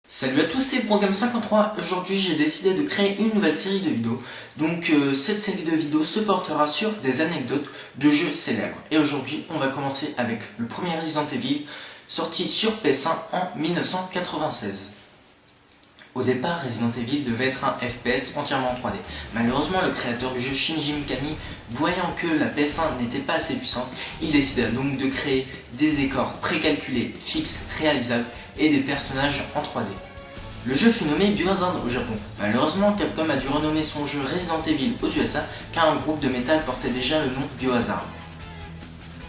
Salut à tous, c'est Programme53. Aujourd'hui, j'ai décidé de créer une nouvelle série de vidéos. Donc, cette série de vidéos se portera sur des anecdotes de jeux célèbres. Et aujourd'hui, on va commencer avec le premier Resident Evil, sorti sur PS1 en 1996. Au départ, Resident Evil devait être un FPS entièrement en 3D. Malheureusement, le créateur du jeu Shinji Mikami, voyant que la PS1 n'était pas assez puissante, il décida donc de créer des décors précalculés, fixes, réalisables et des personnages en 3D. Le jeu fut nommé Biohazard au Japon. Malheureusement, Capcom a dû renommer son jeu Resident Evil aux USA car un groupe de métal portait déjà le nom Biohazard.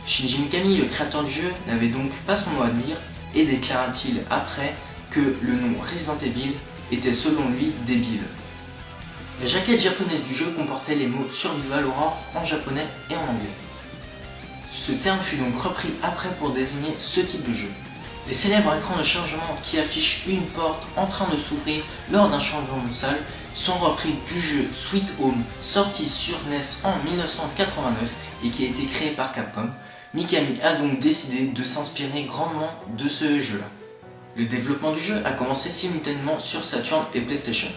Shinji Mikami, le créateur du jeu, n'avait donc pas son mot à dire et déclara-t-il après que le nom Resident Evil était selon lui débile. La jaquette japonaise du jeu comportait les mots Survival Horror en japonais et en anglais. Ce terme fut donc repris après pour désigner ce type de jeu. Les célèbres écrans de chargement qui affichent une porte en train de s'ouvrir lors d'un changement de salle sont repris du jeu Sweet Home, sorti sur NES en 1989 et qui a été créé par Capcom. Mikami a donc décidé de s'inspirer grandement de ce jeu-là. Le développement du jeu a commencé simultanément sur Saturn et PlayStation.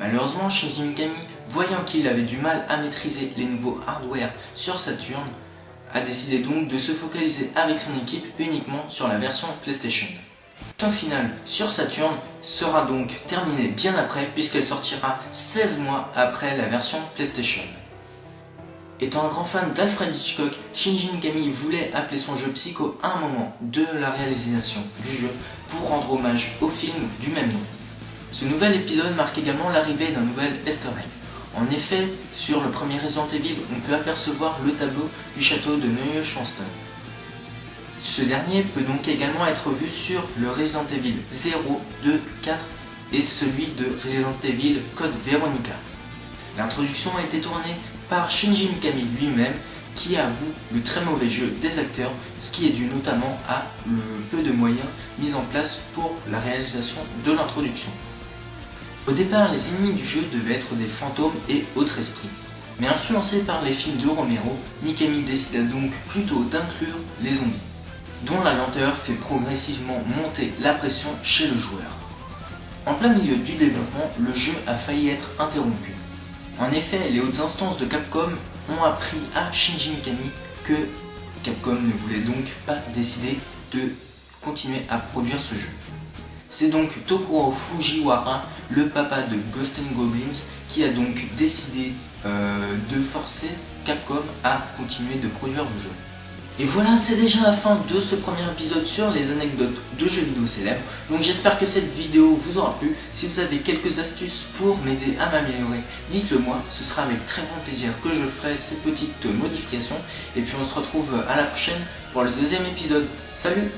Malheureusement, Shinji Mikami, voyant qu'il avait du mal à maîtriser les nouveaux hardware sur Saturn, a décidé donc de se focaliser avec son équipe uniquement sur la version PlayStation. La version finale sur Saturn sera donc terminée bien après puisqu'elle sortira 16 mois après la version PlayStation. Étant un grand fan d'Alfred Hitchcock, Shinji Mikami voulait appeler son jeu Psycho à un moment de la réalisation du jeu pour rendre hommage au film du même nom. Ce nouvel épisode marque également l'arrivée d'un nouvel easter egg. En effet, sur le premier Resident Evil, on peut apercevoir le tableau du château de Neuschwanstein. Ce dernier peut donc également être vu sur le Resident Evil 0, 2, 4 et celui de Resident Evil Code Veronica. L'introduction a été tournée par Shinji Mikami lui-même qui avoue le très mauvais jeu des acteurs, ce qui est dû notamment à le peu de moyens mis en place pour la réalisation de l'introduction. Au départ, les ennemis du jeu devaient être des fantômes et autres esprits. Mais influencé par les films de Romero, Mikami décida donc plutôt d'inclure les zombies, dont la lenteur fait progressivement monter la pression chez le joueur. En plein milieu du développement, le jeu a failli être interrompu. En effet, les hautes instances de Capcom ont appris à Shinji Mikami que Capcom ne voulait donc pas décider de continuer à produire ce jeu. C'est donc Tokuro Fujiwara, le papa de Ghosts & Goblins, qui a donc décidé de forcer Capcom à continuer de produire le jeu. Et voilà, c'est déjà la fin de ce premier épisode sur les anecdotes de jeux vidéo célèbres. Donc j'espère que cette vidéo vous aura plu. Si vous avez quelques astuces pour m'aider à m'améliorer, dites-le moi. Ce sera avec très grand plaisir que je ferai ces petites modifications. Et puis on se retrouve à la prochaine pour le deuxième épisode. Salut!